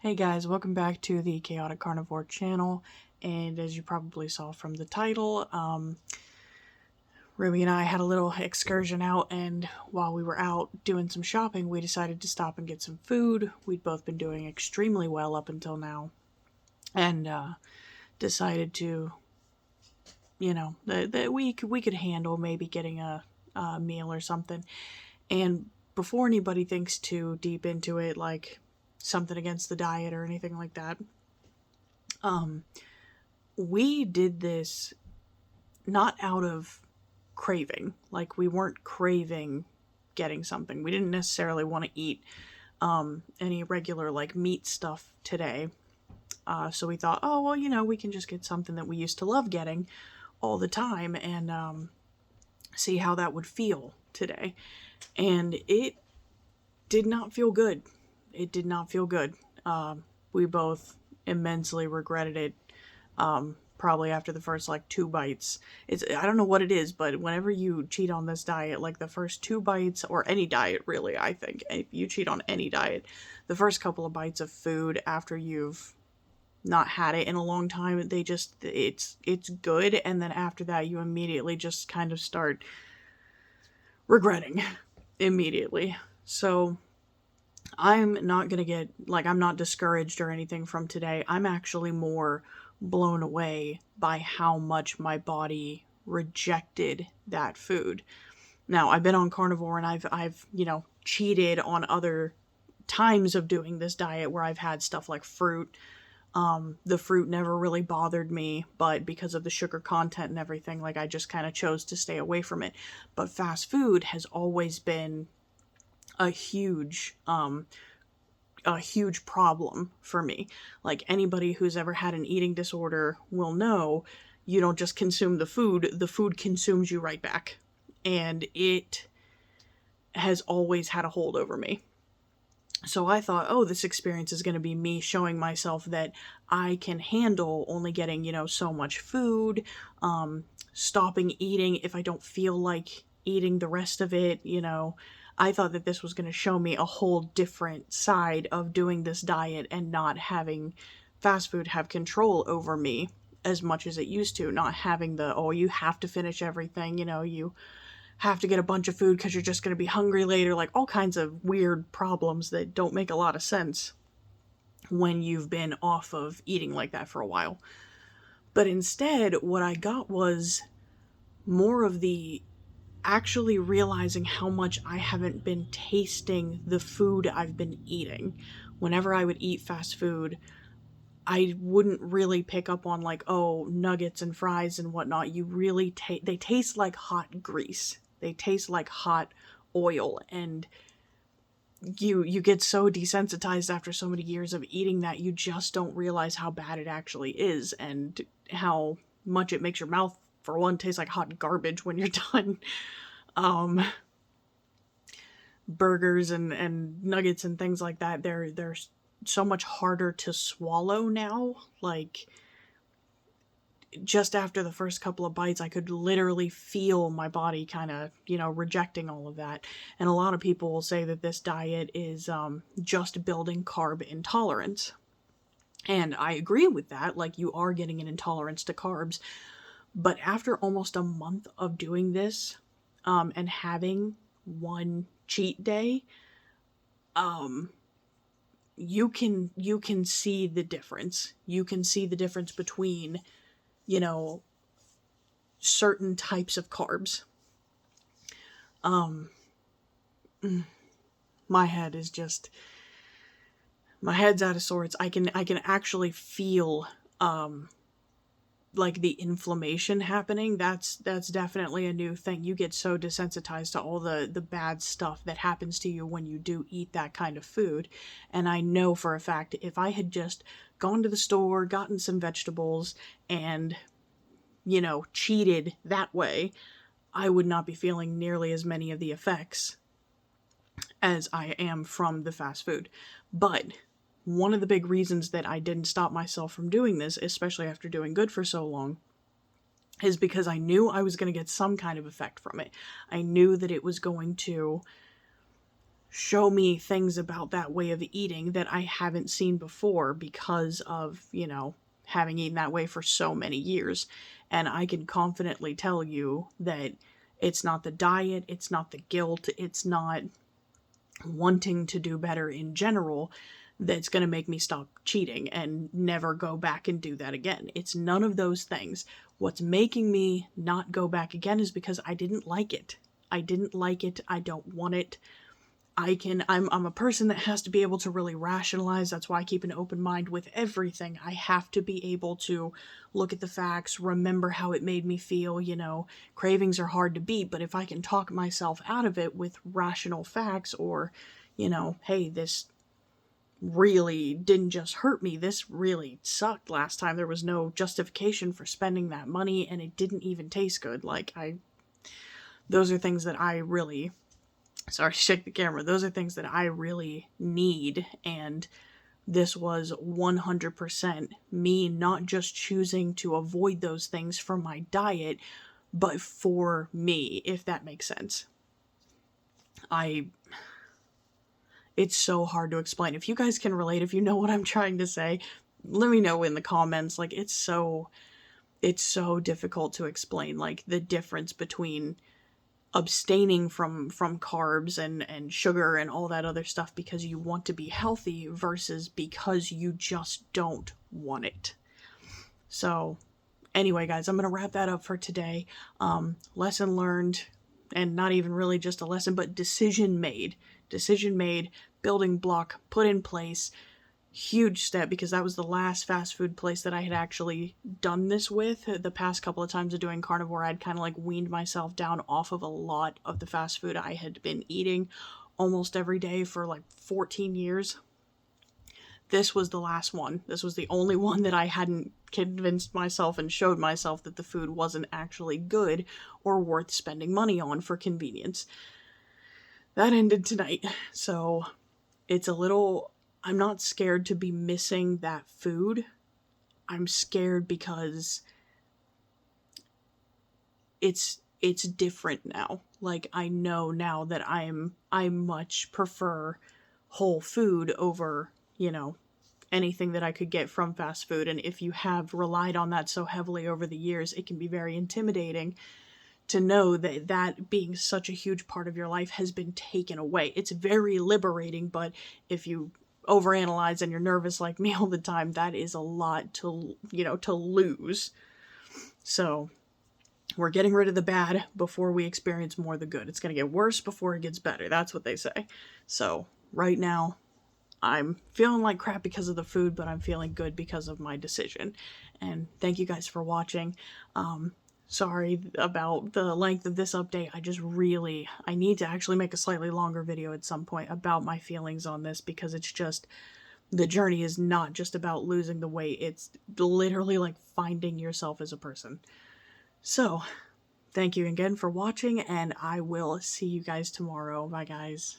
Hey guys, welcome back to the Chaotic Carnivore channel, and as you probably saw from the title, Ruby and I had a little excursion out, and while we were out doing some shopping, we decided to stop and get some food. We'd both been doing extremely well up until now, and decided to, that we could handle maybe getting a meal or something. And before anybody thinks too deep into it, like something against the diet or anything like that, we did this not out of craving. Like, we weren't craving getting something. We didn't necessarily want to eat any regular, like, meat stuff today. So we thought, oh, well, we can just get something that we used to love getting all the time and see how that would feel today. And it did not feel good. It did not feel good. We both immensely regretted it. Probably after the first like 2 bites. I don't know what it is, but whenever you cheat on this diet, like the first 2 bites, or any diet really, I think, if you cheat on any diet, the first couple of bites of food after you've not had it in a long time, it's good, and then after that you immediately just kind of start regretting immediately. So I'm not gonna get, like, I'm not discouraged or anything from today. I'm actually more blown away by how much my body rejected that food. Now, I've been on carnivore and I've cheated on other times of doing this diet where I've had stuff like fruit. The fruit never really bothered me, but because of the sugar content and everything, like, I just kind of chose to stay away from it. But fast food has always been a huge problem for me. Like, anybody who's ever had an eating disorder will know, you don't just consume the food consumes you right back. And it has always had a hold over me. So I thought, oh, this experience is going to be me showing myself that I can handle only getting, so much food, stopping eating if I don't feel like eating the rest of it. I thought that this was going to show me a whole different side of doing this diet and not having fast food have control over me as much as it used to. Not having you have to finish everything, you have to get a bunch of food because you're just going to be hungry later, like all kinds of weird problems that don't make a lot of sense when you've been off of eating like that for a while. But instead, what I got was more of the actually realizing how much I haven't been tasting the food I've been eating. Whenever I would eat fast food, I wouldn't really pick up on, like, oh, nuggets and fries and whatnot. You really they taste like hot grease. They taste like hot oil, and you get so desensitized after so many years of eating that you just don't realize how bad it actually is and how much it makes your mouth, for one, taste like hot garbage when you're done. Burgers and nuggets and things like that, they're so much harder to swallow now. Like, just after the first couple of bites, I could literally feel my body kind of, rejecting all of that. And a lot of people will say that this diet is just building carb intolerance. And I agree with that. Like, you are getting an intolerance to carbs. But after almost a month of doing this, and having one cheat day, you can see the difference. You can see the difference between, certain types of carbs. My head's out of sorts. I can actually feel like the inflammation happening. That's definitely a new thing. You get so desensitized to all the bad stuff that happens to you when you do eat that kind of food. And I know for a fact, if I had just gone to the store, gotten some vegetables, and cheated that way, I would not be feeling nearly as many of the effects as I am from the fast food. But one of the big reasons that I didn't stop myself from doing this, especially after doing good for so long, is because I knew I was going to get some kind of effect from it. I knew that it was going to show me things about that way of eating that I haven't seen before because of, having eaten that way for so many years. And I can confidently tell you that it's not the diet, it's not the guilt, it's not wanting to do better in general that's going to make me stop cheating and never go back and do that again. It's none of those things. What's making me not go back again is because I didn't like it. I didn't like it. I don't want it. I'm a person that has to be able to really rationalize. That's why I keep an open mind with everything. I have to be able to look at the facts, remember how it made me feel. Cravings are hard to beat, but if I can talk myself out of it with rational facts, or, hey, this really didn't just hurt me, this really sucked last time. There was no justification for spending that money, and it didn't even taste good. Those are things that I really, sorry to shake the camera, those are things that I really need. And this was 100% me not just choosing to avoid those things from my diet, but for me, if that makes sense. It's so hard to explain. If you guys can relate, if you know what I'm trying to say, let me know in the comments. It's so difficult to explain, the difference between abstaining from carbs and sugar and all that other stuff because you want to be healthy versus because you just don't want it. So anyway, guys, I'm going to wrap that up for today. Lesson learned, and not even really just a lesson, but decision made, building block put in place. Huge step, because that was the last fast food place that I had actually done this with. The past couple of times of doing carnivore, I'd kind of weaned myself down off of a lot of the fast food I had been eating almost every day for 14 years. This was the last one. This was the only one that I hadn't convinced myself and showed myself that the food wasn't actually good or worth spending money on for convenience. That ended tonight. So it's I'm not scared to be missing that food. I'm scared because it's different now. I know now that I much prefer whole food over, anything that I could get from fast food. And if you have relied on that so heavily over the years, it can be very intimidating to know that that being such a huge part of your life has been taken away. It's very liberating, but if you overanalyze and you're nervous like me all the time, that is a lot to lose. So we're getting rid of the bad before we experience more of the good. It's going to get worse before it gets better. That's what they say. So right now, I'm feeling like crap because of the food, but I'm feeling good because of my decision. And thank you guys for watching. Sorry about the length of this update. I need to actually make a slightly longer video at some point about my feelings on this, because it's just, the journey is not just about losing the weight. It's literally finding yourself as a person. So, thank you again for watching, and I will see you guys tomorrow. Bye, guys.